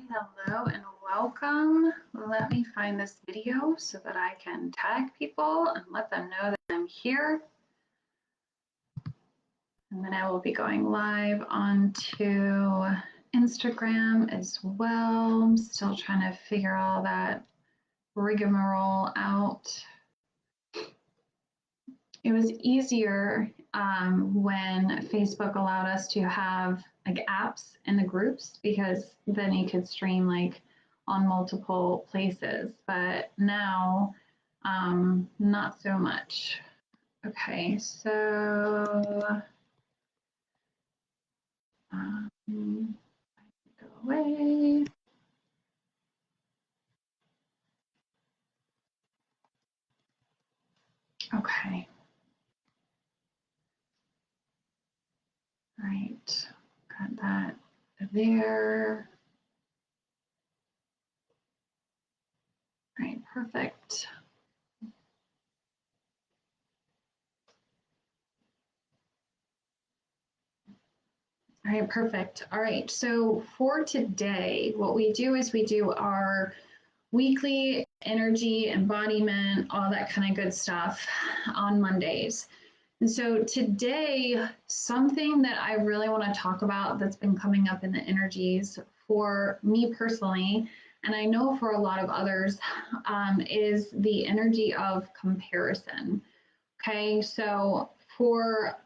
Hello and welcome. Let me find this video so that I can tag people and let them know that I'm here. And then I will be going live onto Instagram as well. I'm still trying to figure all that rigmarole out. It was easier when Facebook allowed us to have like apps in the groups, because then you could stream like on multiple places. But now, not so much. Okay, so go away. Okay. All right, got that there. All right, perfect. All right, perfect. All right, so for today, what we do is we do our weekly energy, embodiment, all that kind of good stuff on Mondays. And so today, something that I really want to talk about that's been coming up in the energies for me personally, and I know for a lot of others, is the energy of comparison. Okay, so for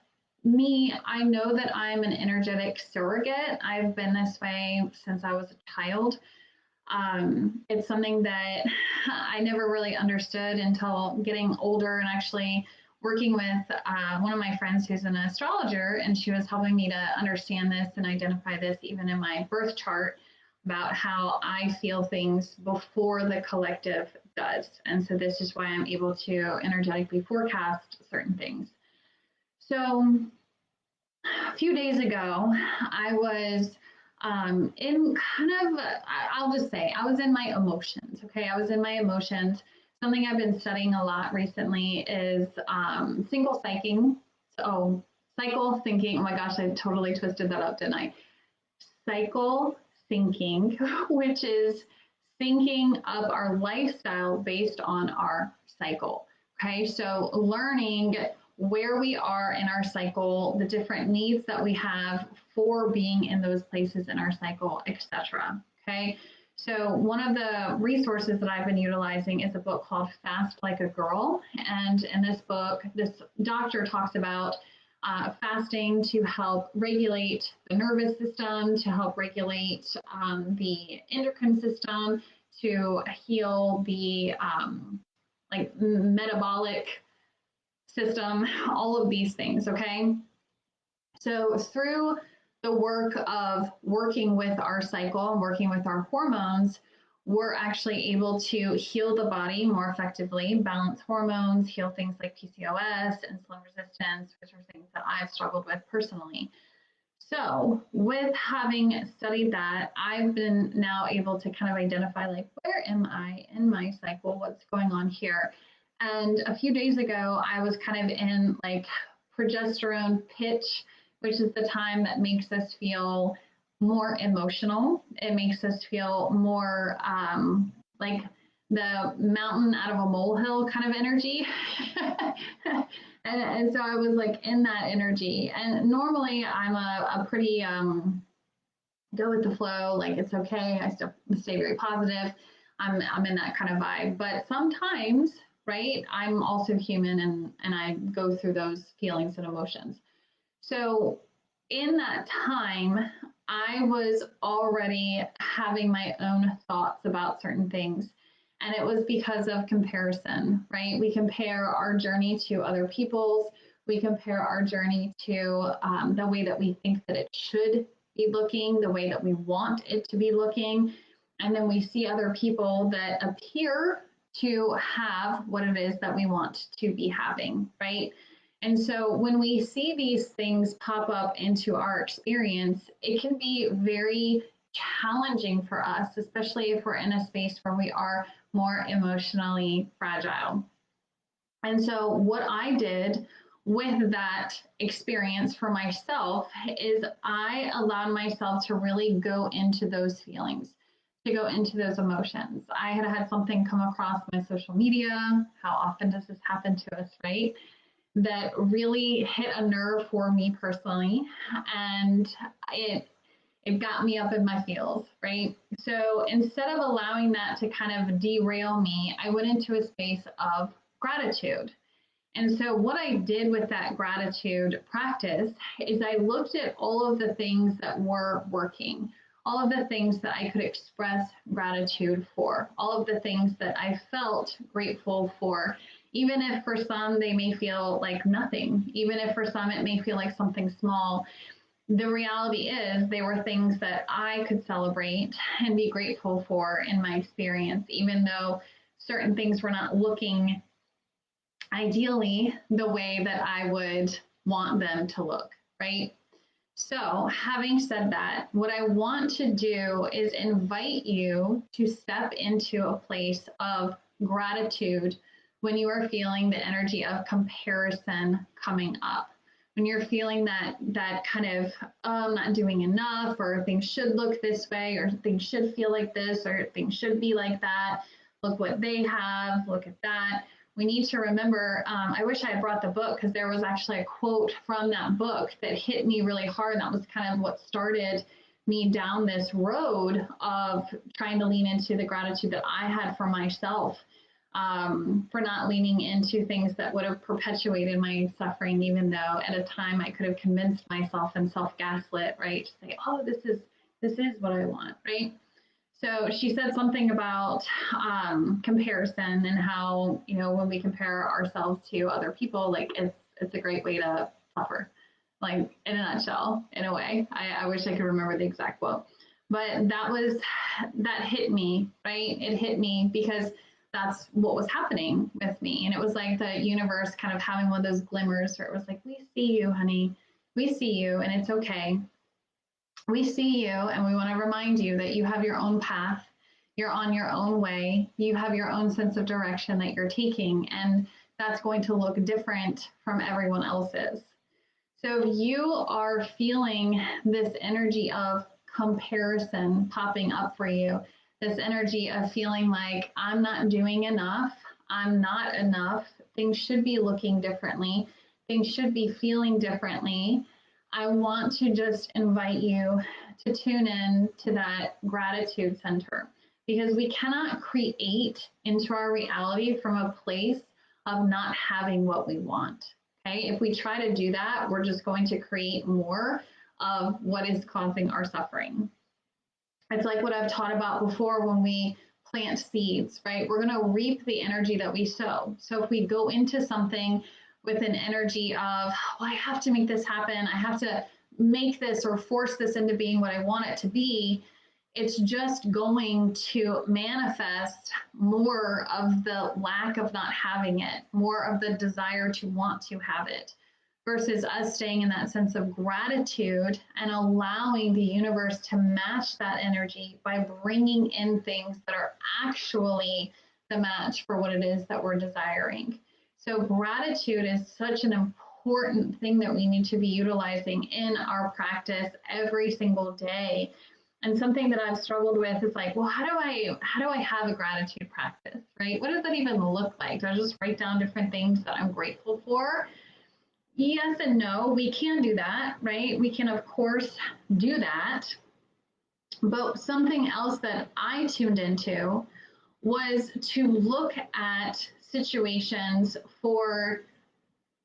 me, I know that I'm an energetic surrogate. I've been this way since I was a child. It's something that I never really understood until getting older and actually working with one of my friends who's an astrologer, and she was helping me to understand this and identify this even in my birth chart about how I feel things before the collective does. And so this is why I'm able to energetically forecast certain things. So a few days ago, I was in kind of, I'll just say, I was in my emotions. Okay, I was in my emotions. Something I've been studying a lot recently is single psyching. So, cycle thinking. Oh my gosh, I totally twisted that up, didn't I? Cycle thinking, which is thinking of our lifestyle based on our cycle. Okay, so learning where we are in our cycle, the different needs that we have for being in those places in our cycle, etc. Okay, so one of the resources that I've been utilizing is a book called Fast Like a Girl. And in this book, this doctor talks about fasting to help regulate the nervous system, to help regulate the endocrine system, to heal the like metabolic system, all of these things, okay? So through the work of working with our cycle and working with our hormones, we're actually able to heal the body more effectively, balance hormones, heal things like PCOS, insulin resistance, which are things that I've struggled with personally. So with having studied that, I've been now able to kind of identify, like, where am I in my cycle? What's going on here? And a few days ago, I was kind of in like progesterone pitch, which is the time that makes us feel more emotional. It makes us feel more like the mountain out of a molehill kind of energy. And so I was like in that energy. And normally I'm a pretty go with the flow, like it's okay. I still stay very positive. I'm in that kind of vibe. But sometimes, right, I'm also human, and I go through those feelings and emotions. So in that time, I was already having my own thoughts about certain things. And it was because of comparison, right? We compare our journey to other people's. We compare our journey to the way that we think that it should be looking, the way that we want it to be looking. And then we see other people that appear to have what it is that we want to be having, right? And so when we see these things pop up into our experience, it can be very challenging for us, especially if we're in a space where we are more emotionally fragile. And so what I did with that experience for myself is I allowed myself to really go into those feelings, to go into those emotions. I had something come across my social media. How often does this happen to us, right? That really hit a nerve for me personally, and it it got me up in my feels, right? So instead of allowing that to kind of derail me, I went into a space of gratitude. And so, what I did with that gratitude practice is I looked at all of the things that were working, all of the things that I could express gratitude for, all of the things that I felt grateful for, even if for some they may feel like nothing, even if for some it may feel like something small. The reality is, they were things that I could celebrate and be grateful for in my experience, even though certain things were not looking ideally the way that I would want them to look, right? So, having said that, what I want to do is invite you to step into a place of gratitude when you are feeling the energy of comparison coming up. When you're feeling that kind of, oh, I'm not doing enough, or things should look this way, or things should feel like this, or things should be like that. Look what they have, look at that. We need to remember, I wish I had brought the book, because there was actually a quote from that book that hit me really hard. And that was kind of what started me down this road of trying to lean into the gratitude that I had for myself, for not leaning into things that would have perpetuated my suffering, even though at a time I could have convinced myself and self-gaslit, right? To say, oh, this is what I want, right? So she said something about comparison, and how, when we compare ourselves to other people, like it's a great way to suffer, like in a nutshell, in a way. I wish I could remember the exact quote, but that hit me, right? It hit me because that's what was happening with me. And it was like the universe kind of having one of those glimmers where it was like, we see you, honey, we see you, and it's okay. We see you, and we want to remind you that you have your own path. You're on your own way. You have your own sense of direction that you're taking, and that's going to look different from everyone else's. So if you are feeling this energy of comparison popping up for you, this energy of feeling like I'm not doing enough, I'm not enough, things should be looking differently, things should be feeling differently, I want to just invite you to tune in to that gratitude center, because we cannot create into our reality from a place of not having what we want. Okay, if we try to do that, we're just going to create more of what is causing our suffering. It's like what I've taught about before when we plant seeds, right? We're going to reap the energy that we sow. So if we go into something with an energy of, well, I have to make this happen, I have to make this or force this into being what I want it to be, it's just going to manifest more of the lack of not having it, more of the desire to want to have it, versus us staying in that sense of gratitude and allowing the universe to match that energy by bringing in things that are actually the match for what it is that we're desiring. So gratitude is such an important thing that we need to be utilizing in our practice every single day. And something that I've struggled with is like, well, how do I have a gratitude practice, right? What does that even look like? Do I just write down different things that I'm grateful for? Yes and no. We can do that, right? We can, of course, do that. But something else that I tuned into was to look at situations for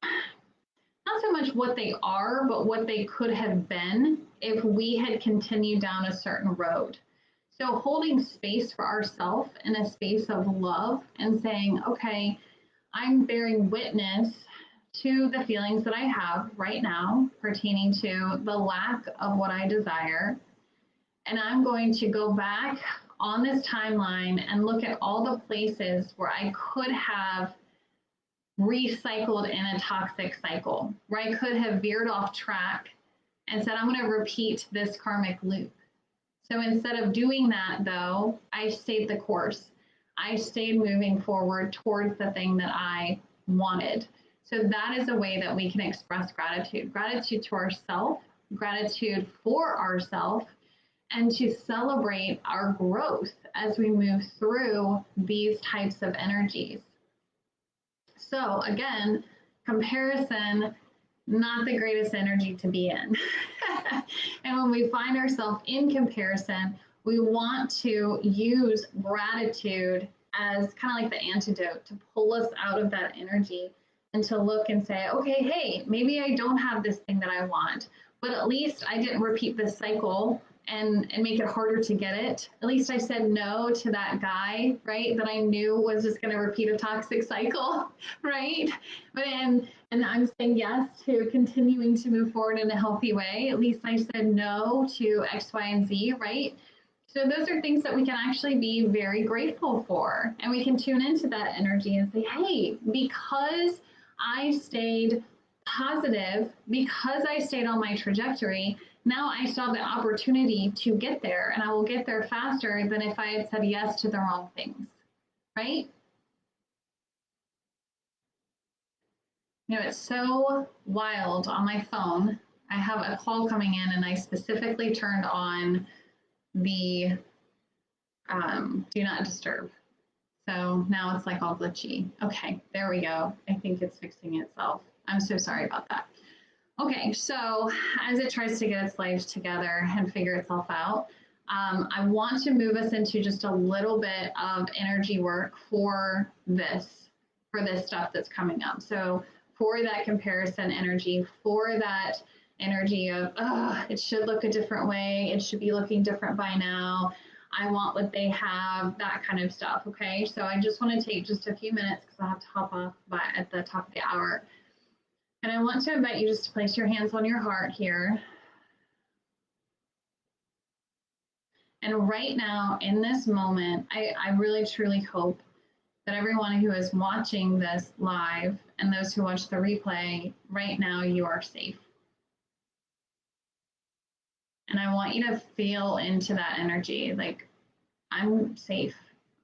not so much what they are, but what they could have been if we had continued down a certain road. So holding space for ourselves in a space of love and saying, okay, I'm bearing witness to the feelings that I have right now pertaining to the lack of what I desire. And I'm going to go back on this timeline and look at all the places where I could have recycled in a toxic cycle, where I could have veered off track and said, I'm going to repeat this karmic loop. So instead of doing that, though, I stayed the course. I stayed moving forward towards the thing that I wanted. So that is a way that we can express gratitude. Gratitude to ourselves, gratitude for ourselves, and to celebrate our growth as we move through these types of energies. So again, comparison, not the greatest energy to be in. And when we find ourselves in comparison, we want to use gratitude as kind of like the antidote to pull us out of that energy and to look and say, okay, hey, maybe I don't have this thing that I want, but at least I didn't repeat this cycle and make it harder to get it. At least I said no to that guy, right? That I knew was just going to repeat a toxic cycle, right? And I'm saying yes to continuing to move forward in a healthy way. At least I said no to X, Y, and Z, right? So those are things that we can actually be very grateful for. And we can tune into that energy and say, hey, because I stayed positive, because I stayed on my trajectory, now I still have the opportunity to get there, and I will get there faster than if I had said yes to the wrong things, right? You know, it's so wild on my phone. I have a call coming in, and I specifically turned on the do not disturb. So now it's like all glitchy. Okay, there we go. I think it's fixing itself. I'm so sorry about that. Okay, so as it tries to get its life together and figure itself out, I want to move us into just a little bit of energy work for this stuff that's coming up. So for that comparison energy, for that energy of, it should look a different way, it should be looking different by now, I want what they have, that kind of stuff, okay? So I just want to take just a few minutes because I have to hop off at the top of the hour. And I want to invite you just to place your hands on your heart here. And right now, in this moment, I really, truly hope that everyone who is watching this live and those who watch the replay, right now, you are safe. And I want you to feel into that energy, like, I'm safe.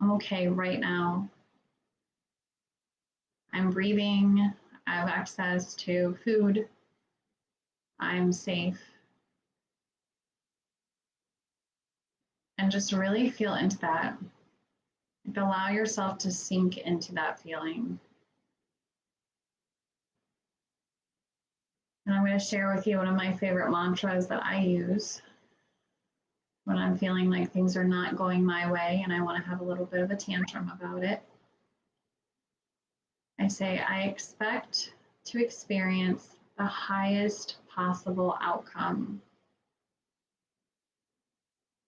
I'm okay right now. I'm breathing. I have access to food. I'm safe. And just really feel into that. Like, allow yourself to sink into that feeling. And I'm going to share with you one of my favorite mantras that I use when I'm feeling like things are not going my way and I want to have a little bit of a tantrum about it. I say, I expect to experience the highest possible outcome.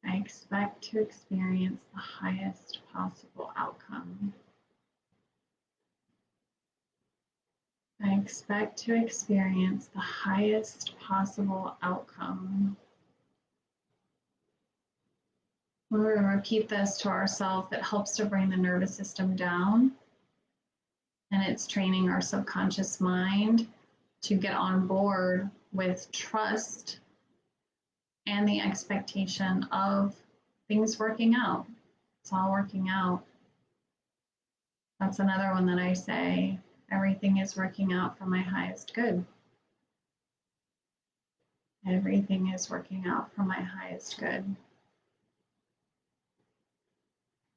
I expect to experience the highest possible outcome. I expect to experience the highest possible outcome. When we repeat this to ourselves, it helps to bring the nervous system down, and it's training our subconscious mind to get on board with trust and the expectation of things working out. It's all working out. That's another one that I say, everything is working out for my highest good. Everything is working out for my highest good.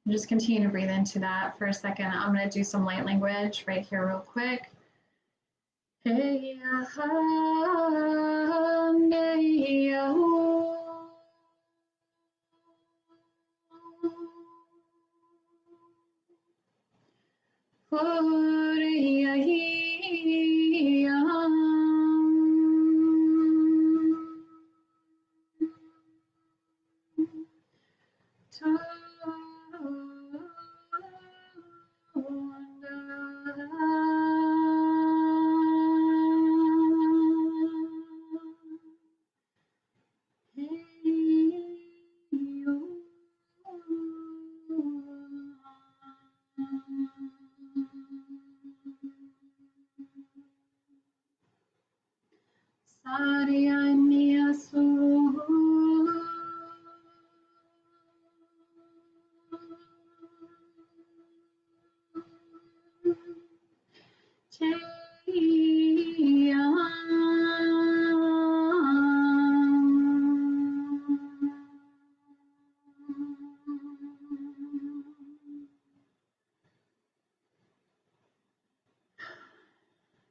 And just continue to breathe into that for a second. I'm going to do some light language right here real quick. Hey,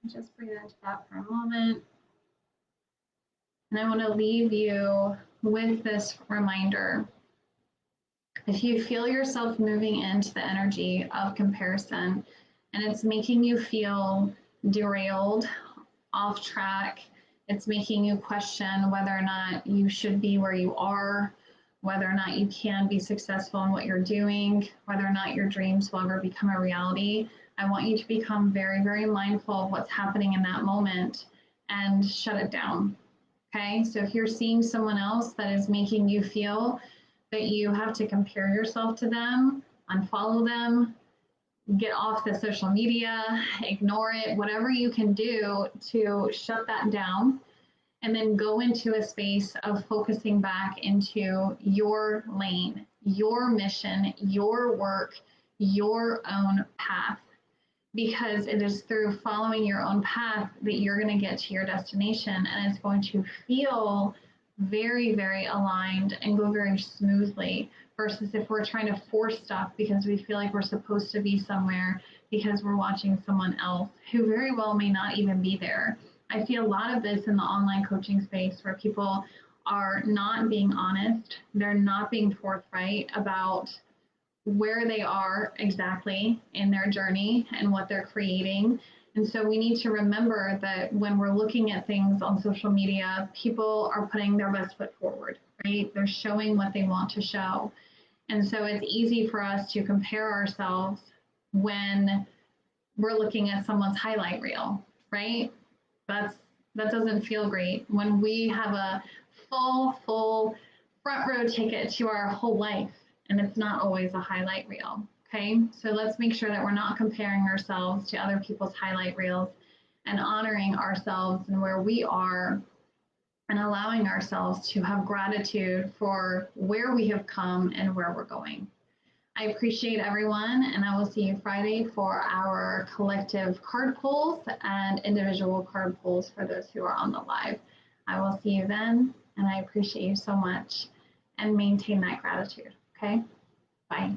Just breathe into that for a moment. And I want to leave you with this reminder. If you feel yourself moving into the energy of comparison and it's making you feel derailed, off track, it's making you question whether or not you should be where you are, whether or not you can be successful in what you're doing, whether or not your dreams will ever become a reality, I want you to become very, very mindful of what's happening in that moment and shut it down. Okay, so if you're seeing someone else that is making you feel that you have to compare yourself to them, unfollow them, get off the social media, ignore it, whatever you can do to shut that down, and then go into a space of focusing back into your lane, your mission, your work, your own path. Because it is through following your own path that you're going to get to your destination, and it's going to feel very, very aligned and go very smoothly versus if we're trying to force stuff because we feel like we're supposed to be somewhere because we're watching someone else who very well may not even be there. I see a lot of this in the online coaching space where people are not being honest, they're not being forthright about where they are exactly in their journey and what they're creating. And so we need to remember that when we're looking at things on social media, people are putting their best foot forward, right? They're showing what they want to show. And so it's easy for us to compare ourselves when we're looking at someone's highlight reel, right? That doesn't feel great. When we have a full front row ticket to our whole life, and it's not always a highlight reel. Okay, so let's make sure that we're not comparing ourselves to other people's highlight reels and honoring ourselves and where we are and allowing ourselves to have gratitude for where we have come and where we're going. I appreciate everyone, and I will see you Friday for our collective card pulls and individual card pulls for those who are on the live. I will see you then, and I appreciate you so much, and maintain that gratitude. Okay? Bye.